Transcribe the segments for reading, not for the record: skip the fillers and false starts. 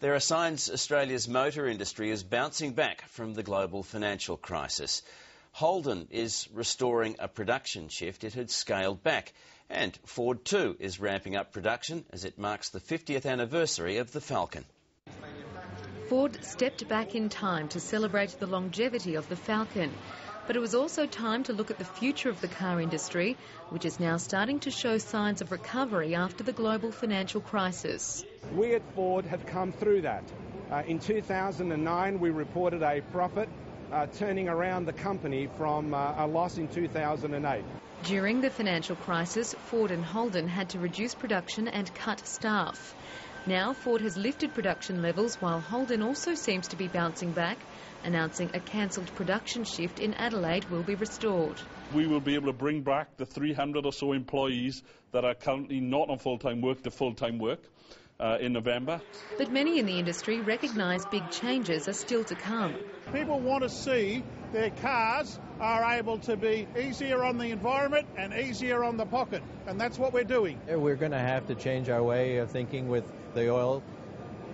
There are signs Australia's motor industry is bouncing back from the global financial crisis. Holden is restoring a production shift it had scaled back. And Ford too is ramping up production as it marks the 50th anniversary of the Falcon. Ford stepped back in time to celebrate the longevity of the Falcon. But it was also time to look at the future of the car industry, which is now starting to show signs of recovery after the global financial crisis. We at Ford have come through that. In 2009, we reported a profit, turning around the company from a loss in 2008. During the financial crisis, Ford and Holden had to reduce production and cut staff. Now Ford has lifted production levels while Holden also seems to be bouncing back, announcing a cancelled production shift in Adelaide will be restored. We will be able to bring back the 300 or so employees that are currently not on full-time work to full-time work in November. But many in the industry recognise big changes are still to come. People want to see their cars are able to be easier on the environment and easier on the pocket, and that's what we're doing. We're going to have to change our way of thinking with the oil.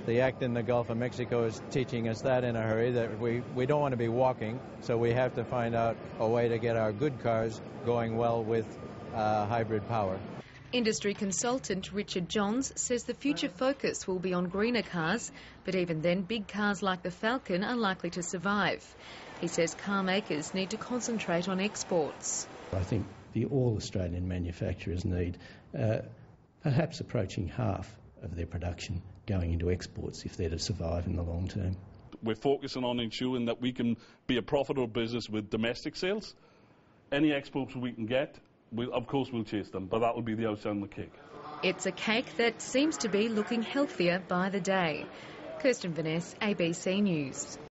The act in the Gulf of Mexico is teaching us that in a hurry, that we don't want to be walking, so we have to find out a way to get our good cars going well with hybrid power. Industry consultant Richard Johns says the future focus will be on greener cars, but even then big cars like the Falcon are likely to survive. He says car makers need to concentrate on exports. I think the all Australian manufacturers need perhaps approaching half of their production going into exports if they're to survive in the long term. We're focusing on ensuring that we can be a profitable business with domestic sales. Any exports we can get, of course we'll chase them, but that will be the icing on the cake. It's a cake that seems to be looking healthier by the day. Kirsten Vaness, ABC News.